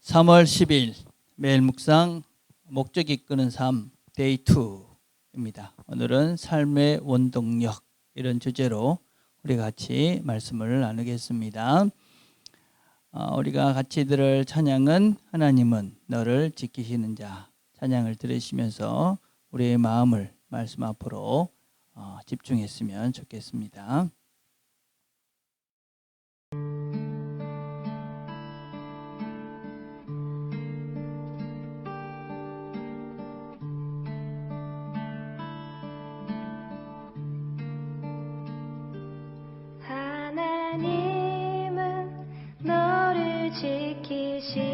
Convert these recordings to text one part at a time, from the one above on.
3월 10일 매일 묵상 목적이 이끄는 삶 데이 2입니다. 오늘은 삶의 원동력 이런 주제로 우리 같이 말씀을 나누겠습니다. 우리가 같이 들을 찬양은 하나님은 너를 지키시는 자, 찬양을 들으시면서 우리의 마음을 말씀 앞으로 집중했으면 좋겠습니다. 하나님은 너를 지키시는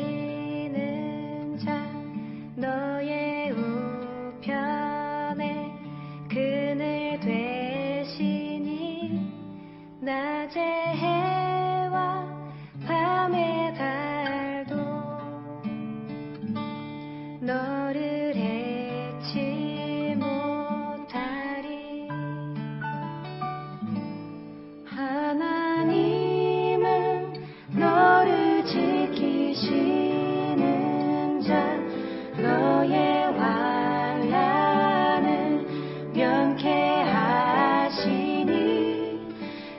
자, 너의 우편에 그늘 되시니 낮의 해와 밤의 달도 너를 해치 못하리. 하나님은 너를 지키시는 자, 너의 환난을 면케하시니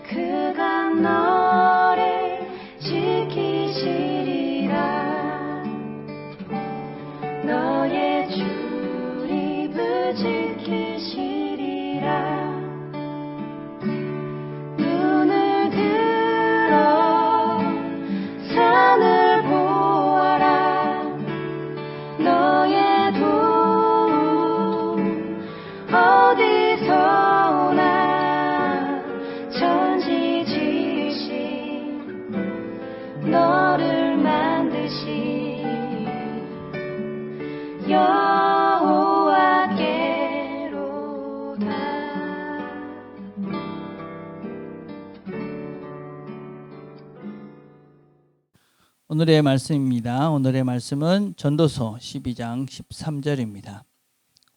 그가 너를 지키시리라. 너의 출입을 지키시리라. 눈을 들어 산을 보아라. 너의 도움 어디서나 전지지신 너를 만드신 여호와께로다. 오늘의 말씀입니다. 오늘의 말씀은 전도서 12장 13절입니다.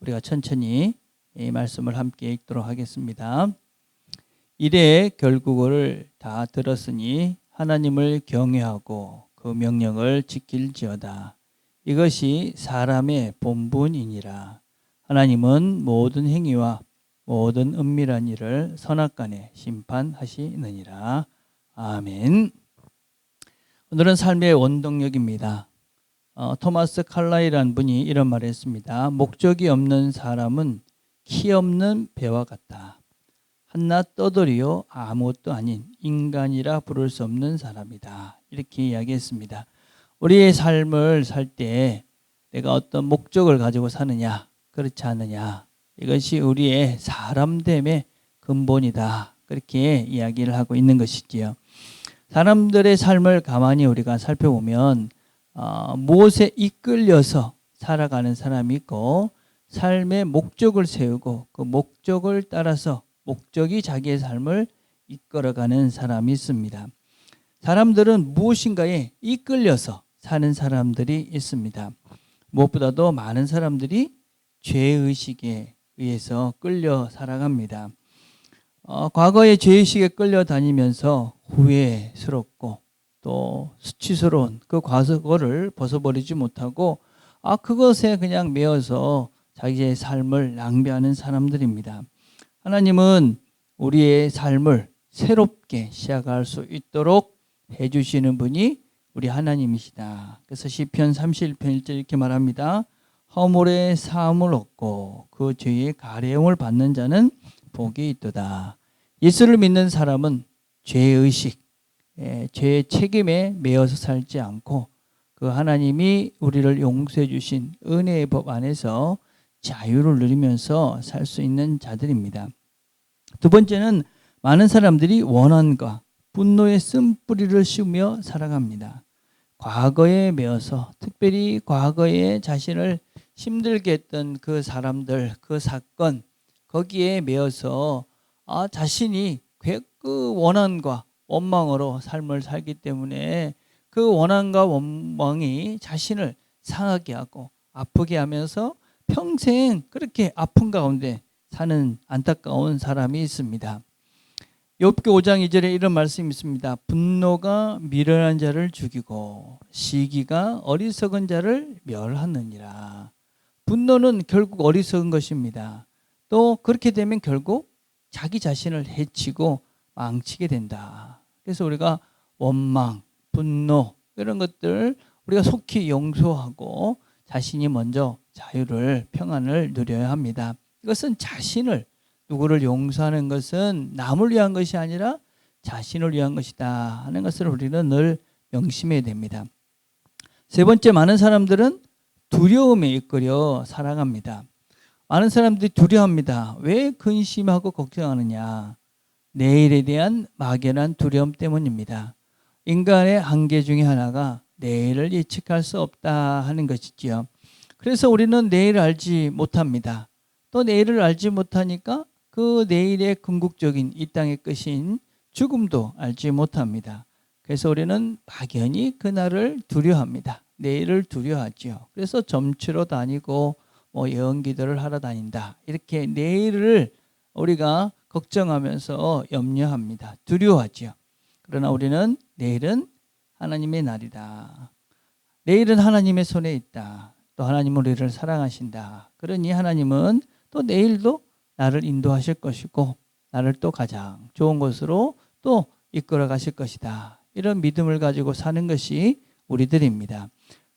우리가 천천히 이 말씀을 함께 읽도록 하겠습니다. 이래 결국을 다 들었으니 하나님을 경외하고 그 명령을 지킬지어다. 이것이 사람의 본분이니라. 하나님은 모든 행위와 모든 은밀한 일을 선악간에 심판하시느니라. 아멘. 오늘은 삶의 원동력입니다. 토마스 칼라이라는 분이 이런 말을 했습니다. 목적이 없는 사람은 키 없는 배와 같다. 한낱 떠돌이요 아무것도 아닌 인간이라 부를 수 없는 사람이다. 이렇게 이야기했습니다. 우리의 삶을 살 때 내가 어떤 목적을 가지고 사느냐, 그렇지 않느냐, 이것이 우리의 사람됨의 근본이다. 그렇게 이야기를 하고 있는 것이지요. 사람들의 삶을 가만히 우리가 살펴보면 무엇에 이끌려서 살아가는 사람이 있고 삶의 목적을 세우고 그 목적을 따라서 목적이 자기의 삶을 이끌어가는 사람이 있습니다. 사람들은 무엇인가에 이끌려서 사는 사람들이 있습니다. 무엇보다도 많은 사람들이 죄의식에 의해서 끌려 살아갑니다. 과거의 죄의식에 끌려다니면서 후회스럽고 또 수치스러운 그 과거를 벗어버리지 못하고 그것에 그냥 매여서 자기의 삶을 낭비하는 사람들입니다. 하나님은 우리의 삶을 새롭게 시작할 수 있도록 해주시는 분이 우리 하나님이시다. 그래서 시편 31편 1절 이렇게 말합니다. 허물의 사함을 얻고 그 죄의 가려움을 받는 자는 복이 있도다. 예수를 믿는 사람은 죄의식, 죄의 책임에 매여서 살지 않고 그 하나님이 우리를 용서해 주신 은혜의 법 안에서 자유를 누리면서 살 수 있는 자들입니다. 두 번째는 많은 사람들이 원한과 분노의 쓴뿌리를 씌우며 살아갑니다. 과거에 매여서 특별히 과거에 자신을 힘들게 했던 그 사람들, 그 사건 거기에 매여서 자신이 그 원한과 원망으로 삶을 살기 때문에 그 원한과 원망이 자신을 상하게 하고 아프게 하면서 평생 그렇게 아픈 가운데 사는 안타까운 사람이 있습니다. 욥기 5장 2절에 이런 말씀이 있습니다. 분노가 미련한 자를 죽이고 시기가 어리석은 자를 멸하느니라. 분노는 결국 어리석은 것입니다. 또 그렇게 되면 결국 자기 자신을 해치고 망치게 된다. 그래서 우리가 원망, 분노 이런 것들 우리가 속히 용서하고 자신이 먼저 자유를, 평안을 누려야 합니다. 이것은 자신을, 누구를 용서하는 것은 남을 위한 것이 아니라 자신을 위한 것이다 하는 것을 우리는 늘 명심해야 됩니다. 세 번째, 많은 사람들은 두려움에 이끌려 살아갑니다. 많은 사람들이 두려워합니다. 왜 근심하고 걱정하느냐? 내일에 대한 막연한 두려움 때문입니다. 인간의 한계 중에 하나가 내일을 예측할 수 없다 하는 것이지요. 그래서 우리는 내일을 알지 못합니다. 또 내일을 알지 못하니까 그 내일의 궁극적인 이 땅의 끝인 죽음도 알지 못합니다. 그래서 우리는 막연히 그날을 두려워합니다. 내일을 두려워하지요. 그래서 점치러 다니고 예언 기도를 하러 다닌다. 이렇게 내일을 우리가 걱정하면서 염려합니다. 두려워하지요. 그러나 우리는 내일은 하나님의 날이다. 내일은 하나님의 손에 있다. 또 하나님은 우리를 사랑하신다. 그러니 하나님은 또 내일도 나를 인도하실 것이고 나를 또 가장 좋은 곳으로 또 이끌어 가실 것이다. 이런 믿음을 가지고 사는 것이 우리들입니다.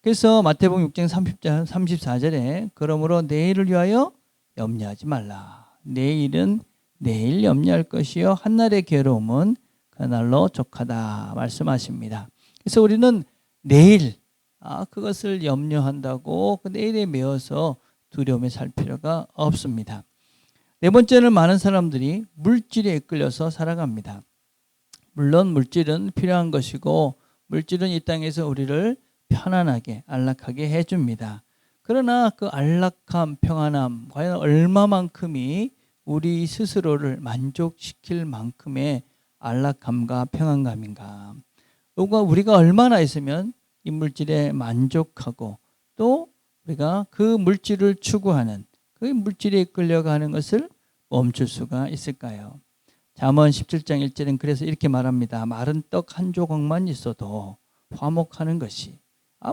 그래서 마태복음 6장 34절에 그러므로 내일을 위하여 염려하지 말라. 내일은 내일 염려할 것이요 한날의 괴로움은 그날로 족하다 말씀하십니다. 그래서 우리는 내일 그것을 염려한다고 그 내일에 매여서 두려움에 살 필요가 없습니다. 네 번째는 많은 사람들이 물질에 이끌려서 살아갑니다. 물론 물질은 필요한 것이고 물질은 이 땅에서 우리를 편안하게 안락하게 해줍니다. 그러나 그 안락함, 평안함 과연 얼마만큼이 우리 스스로를 만족시킬 만큼의 안락함과 평안감인가? 우리가 얼마나 있으면 이 물질에 만족하고 또 우리가 그 물질을 추구하는 그 물질에 이끌려가는 것을 멈출 수가 있을까요? 잠언 17장 1절은 그래서 이렇게 말합니다. 마른 떡 한 조각만 있어도 화목하는 것이.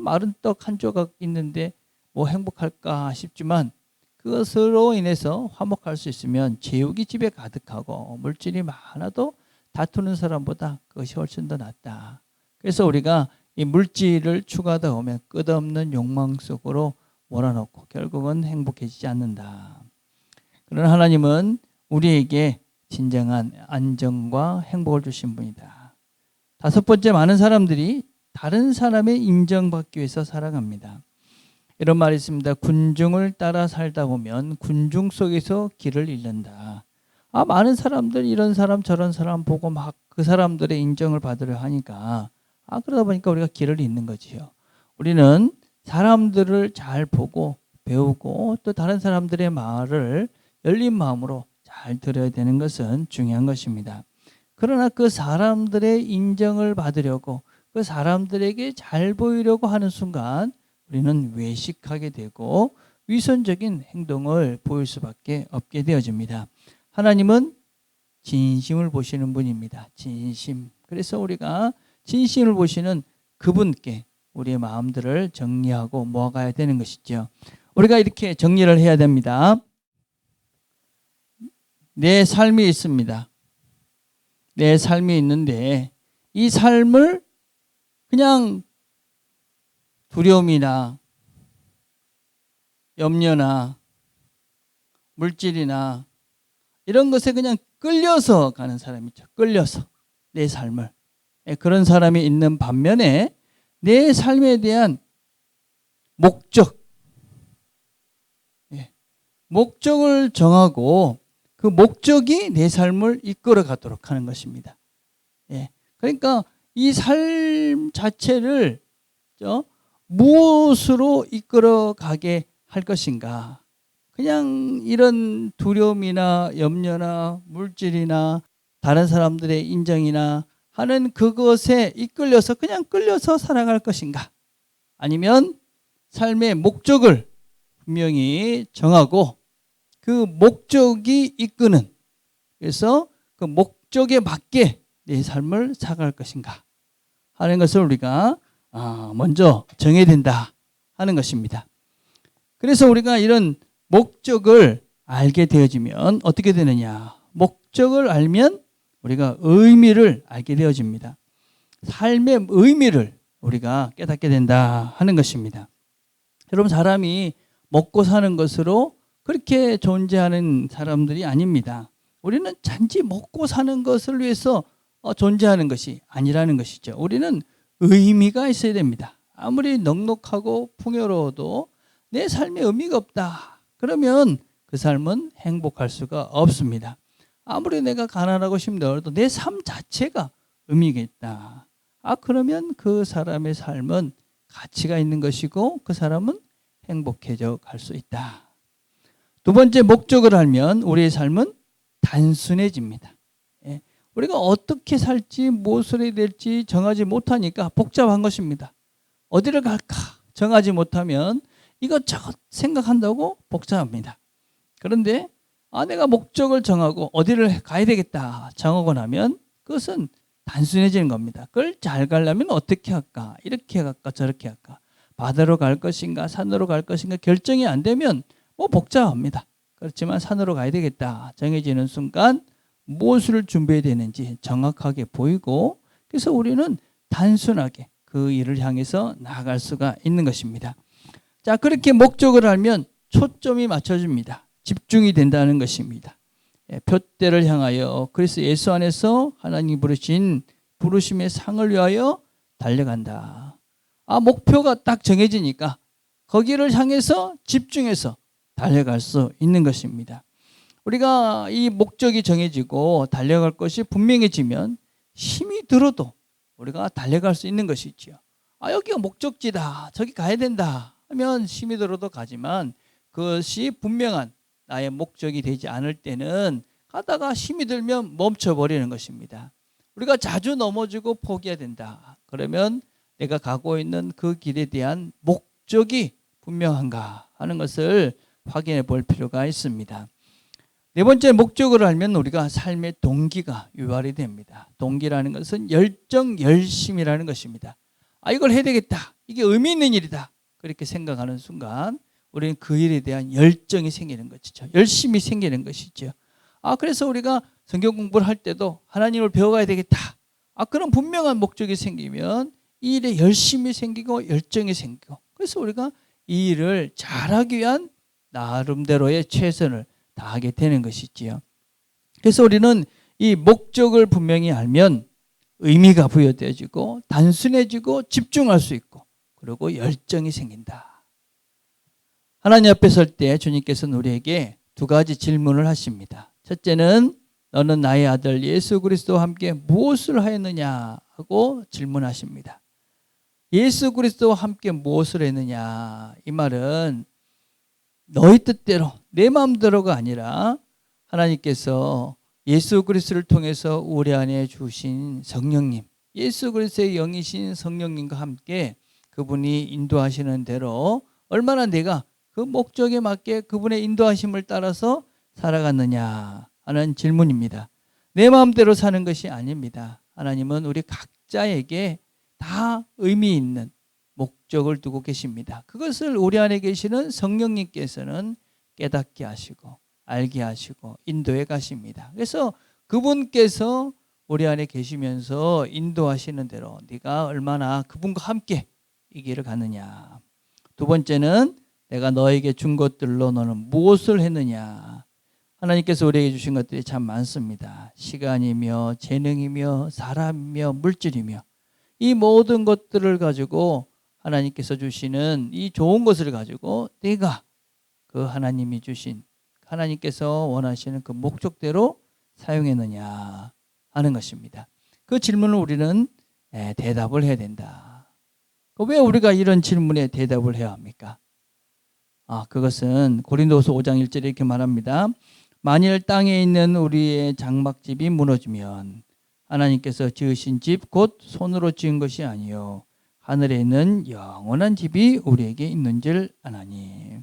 마른 떡 한 조각 있는데 뭐 행복할까 싶지만 그것으로 인해서 화목할 수 있으면 제육이 집에 가득하고 물질이 많아도 다투는 사람보다 그것이 훨씬 더 낫다. 그래서 우리가 이 물질을 추구하다 보면 끝없는 욕망 속으로 몰아넣고 결국은 행복해지지 않는다. 그러나 하나님은 우리에게 진정한 안정과 행복을 주신 분이다. 다섯 번째, 많은 사람들이 다른 사람의 인정받기 위해서 살아갑니다. 이런 말이 있습니다. 군중을 따라 살다 보면 군중 속에서 길을 잃는다. 많은 사람들 이런 사람 저런 사람 보고 막 그 사람들의 인정을 받으려 하니까 그러다 보니까 우리가 길을 잃는 거지요. 우리는 사람들을 잘 보고 배우고 또 다른 사람들의 말을 열린 마음으로 잘 들어야 되는 것은 중요한 것입니다. 그러나 그 사람들의 인정을 받으려고 그 사람들에게 잘 보이려고 하는 순간 우리는 외식하게 되고 위선적인 행동을 보일 수밖에 없게 되어집니다. 하나님은 진심을 보시는 분입니다. 진심. 그래서 우리가 진심을 보시는 그분께 우리의 마음들을 정리하고 모아가야 되는 것이죠. 우리가 이렇게 정리를 해야 됩니다. 내 삶이 있습니다. 내 삶이 있는데 이 삶을 그냥 두려움이나 염려나 물질이나 이런 것에 그냥 끌려서 가는 사람이 있죠. 끌려서 내 삶을. 그런 사람이 있는 반면에 내 삶에 대한 목적, 목적을 정하고 그 목적이 내 삶을 이끌어 가도록 하는 것입니다. 그러니까 이 삶 자체를 무엇으로 이끌어 가게 할 것인가? 그냥 이런 두려움이나 염려나 물질이나 다른 사람들의 인정이나 하는 그것에 이끌려서 그냥 끌려서 살아갈 것인가? 아니면 삶의 목적을 분명히 정하고 그 목적이 이끄는, 그래서 그 목적에 맞게 내 삶을 살아갈 것인가 하는 것을 우리가 먼저 정해야 된다 하는 것입니다. 그래서 우리가 이런 목적을 알게 되어지면 어떻게 되느냐? 목적을 알면 우리가 의미를 알게 되어집니다. 삶의 의미를 우리가 깨닫게 된다 하는 것입니다. 여러분, 사람이 먹고 사는 것으로 그렇게 존재하는 사람들이 아닙니다. 우리는 단지 먹고 사는 것을 위해서 존재하는 것이 아니라는 것이죠. 우리는 의미가 있어야 됩니다. 아무리 넉넉하고 풍요로워도 내 삶에 의미가 없다. 그러면 그 삶은 행복할 수가 없습니다. 아무리 내가 가난하고 힘들어도 내 삶 자체가 의미가 있다. 그러면 그 사람의 삶은 가치가 있는 것이고 그 사람은 행복해져 갈 수 있다. 두 번째, 목적을 알면 우리의 삶은 단순해집니다. 우리가 어떻게 살지 무엇을 해야 될지 정하지 못하니까 복잡한 것입니다. 어디를 갈까 정하지 못하면 이것저것 생각한다고 복잡합니다. 그런데 내가 목적을 정하고 어디를 가야 되겠다 정하고 나면 그것은 단순해지는 겁니다. 그걸 잘 가려면 어떻게 할까? 이렇게 갈까? 저렇게 할까? 바다로 갈 것인가? 산으로 갈 것인가? 결정이 안 되면 복잡합니다. 그렇지만 산으로 가야 되겠다 정해지는 순간 무엇을 준비해야 되는지 정확하게 보이고, 그래서 우리는 단순하게 그 일을 향해서 나아갈 수가 있는 것입니다. 자, 그렇게 목적을 알면 초점이 맞춰집니다. 집중이 된다는 것입니다. 표대를 향하여 그리스도 예수 안에서 하나님이 부르신 부르심의 상을 위하여 달려간다. 목표가 딱 정해지니까 거기를 향해서 집중해서 달려갈 수 있는 것입니다. 우리가 이 목적이 정해지고 달려갈 것이 분명해지면 힘이 들어도 우리가 달려갈 수 있는 것이지요. 여기가 목적지다, 저기 가야 된다 하면 힘이 들어도 가지만 그것이 분명한 나의 목적이 되지 않을 때는 가다가 힘이 들면 멈춰버리는 것입니다. 우리가 자주 넘어지고 포기해야 된다. 그러면 내가 가고 있는 그 길에 대한 목적이 분명한가 하는 것을 확인해 볼 필요가 있습니다. 네 번째, 목적을 알면 우리가 삶의 동기가 유발이 됩니다. 동기라는 것은 열정, 열심이라는 것입니다. 이걸 해야 되겠다. 이게 의미 있는 일이다. 그렇게 생각하는 순간 우리는 그 일에 대한 열정이 생기는 것이죠. 열심이 생기는 것이죠. 그래서 우리가 성경 공부를 할 때도 하나님을 배워가야 되겠다. 그런 분명한 목적이 생기면 이 일에 열심이 생기고 열정이 생기고, 그래서 우리가 이 일을 잘하기 위한 나름대로의 최선을 다하게 되는 것이지요. 그래서 우리는 이 목적을 분명히 알면 의미가 부여되어지고 단순해지고 집중할 수 있고 그리고 열정이 생긴다. 하나님 앞에 설 때 주님께서는 우리에게 두 가지 질문을 하십니다. 첫째는 너는 나의 아들 예수 그리스도와 함께 무엇을 하였느냐 하고 질문하십니다. 예수 그리스도와 함께 무엇을 했느냐, 이 말은 너희 뜻대로 내 마음대로가 아니라 하나님께서 예수 그리스도를 통해서 우리 안에 주신 성령님, 예수 그리스도의 영이신 성령님과 함께 그분이 인도하시는 대로 얼마나 내가 그 목적에 맞게 그분의 인도하심을 따라서 살아갔느냐 하는 질문입니다. 내 마음대로 사는 것이 아닙니다. 하나님은 우리 각자에게 다 의미 있는 목적을 두고 계십니다. 그것을 우리 안에 계시는 성령님께서는 깨닫게 하시고 알게 하시고 인도해 가십니다. 그래서 그분께서 우리 안에 계시면서 인도하시는 대로 네가 얼마나 그분과 함께 이 길을 가느냐. 두 번째는 내가 너에게 준 것들로 너는 무엇을 했느냐. 하나님께서 우리에게 주신 것들이 참 많습니다. 시간이며 재능이며 사람이며 물질이며 이 모든 것들을 가지고 하나님께서 주시는 이 좋은 것을 가지고 내가 그 하나님이 주신 하나님께서 원하시는 그 목적대로 사용했느냐 하는 것입니다. 그 질문을 우리는 대답을 해야 된다. 왜 우리가 이런 질문에 대답을 해야 합니까? 그것은 고린도서 5장 1절에 이렇게 말합니다. 만일 땅에 있는 우리의 장막집이 무너지면 하나님께서 지으신 집 곧 손으로 지은 것이 아니요 하늘에 있는 영원한 집이 우리에게 있는 줄 아나니.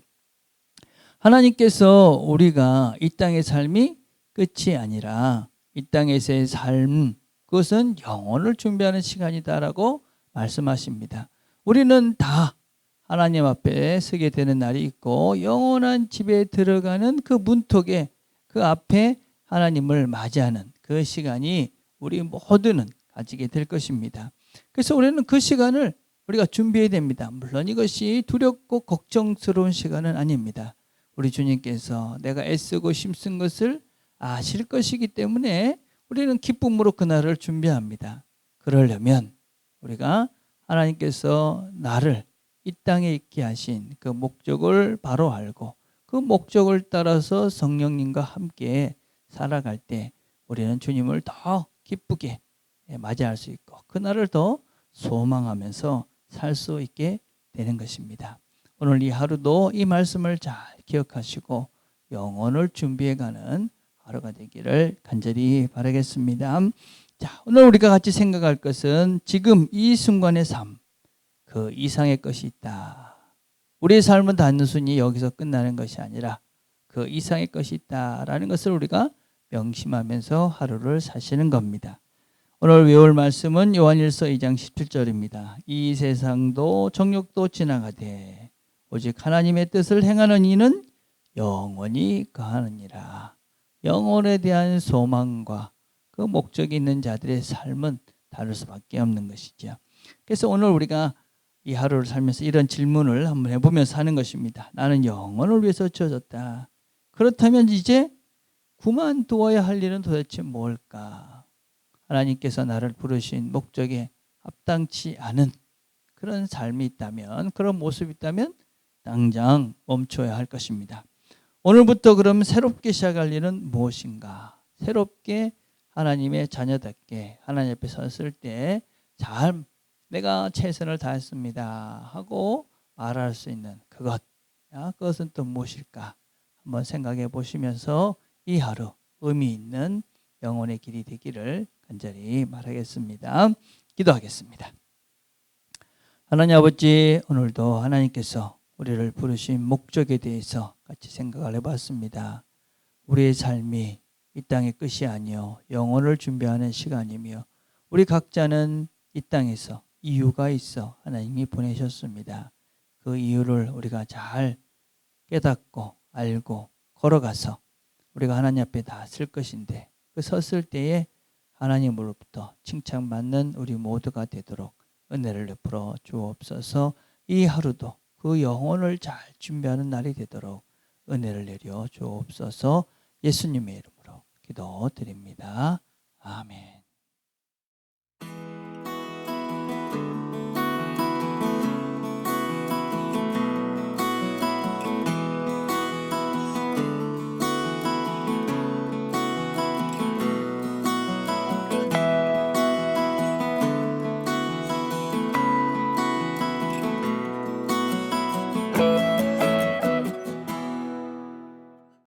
하나님께서 우리가 이 땅의 삶이 끝이 아니라 이 땅에서의 삶, 그것은 영혼을 준비하는 시간이다라고 말씀하십니다. 우리는 다 하나님 앞에 서게 되는 날이 있고 영원한 집에 들어가는 그 문턱에 그 앞에 하나님을 맞이하는 그 시간이 우리 모두는 가지게 될 것입니다. 그래서 우리는 그 시간을 우리가 준비해야 됩니다. 물론 이것이 두렵고 걱정스러운 시간은 아닙니다. 우리 주님께서 내가 애쓰고 힘쓴 것을 아실 것이기 때문에 우리는 기쁨으로 그날을 준비합니다. 그러려면 우리가 하나님께서 나를 이 땅에 있게 하신 그 목적을 바로 알고 그 목적을 따라서 성령님과 함께 살아갈 때 우리는 주님을 더 기쁘게 맞이할 수 있고 그날을 더 소망하면서 살 수 있게 되는 것입니다. 오늘 이 하루도 이 말씀을 잘 기억하시고 영혼을 준비해가는 하루가 되기를 간절히 바라겠습니다. 자, 오늘 우리가 같이 생각할 것은 지금 이 순간의 삶, 그 이상의 것이 있다. 우리의 삶은 단순히 여기서 끝나는 것이 아니라 그 이상의 것이 있다라는 것을 우리가 명심하면서 하루를 사시는 겁니다. 오늘 외울 말씀은 요한일서 2장 17절입니다. 이 세상도 정욕도 지나가되 오직 하나님의 뜻을 행하는 이는 영원히 거하느니라. 영혼에 대한 소망과 그 목적이 있는 자들의 삶은 다를 수밖에 없는 것이죠. 그래서 오늘 우리가 이 하루를 살면서 이런 질문을 한번 해보면서 하는 것입니다. 나는 영혼을 위해서 주어졌다. 그렇다면 이제 그만두어야 할 일은 도대체 뭘까? 하나님께서 나를 부르신 목적에 합당치 않은 그런 삶이 있다면, 그런 모습이 있다면 당장 멈춰야 할 것입니다. 오늘부터 그럼 새롭게 시작할 일은 무엇인가? 새롭게 하나님의 자녀답게 하나님 앞에 섰을 때 잘 내가 최선을 다했습니다 하고 말할 수 있는 그것은 또 무엇일까? 한번 생각해 보시면서 이 하루 의미 있는 영혼의 길이 되기를 간절히 바라겠습니다. 기도하겠습니다. 하나님 아버지, 오늘도 하나님께서 우리를 부르신 목적에 대해서 같이 생각을 해봤습니다. 우리의 삶이 이 땅의 끝이 아니요 영혼을 준비하는 시간이며 우리 각자는 이 땅에서 이유가 있어 하나님이 보내셨습니다. 그 이유를 우리가 잘 깨닫고 알고 걸어가서 우리가 하나님 앞에 다 쓸 것인데 그 섰을 때에 하나님으로부터 칭찬받는 우리 모두가 되도록 은혜를 베풀어 주옵소서. 이 하루도 그 영혼을 잘 준비하는 날이 되도록 은혜를 내려 주옵소서. 예수님의 이름으로 기도드립니다. 아멘.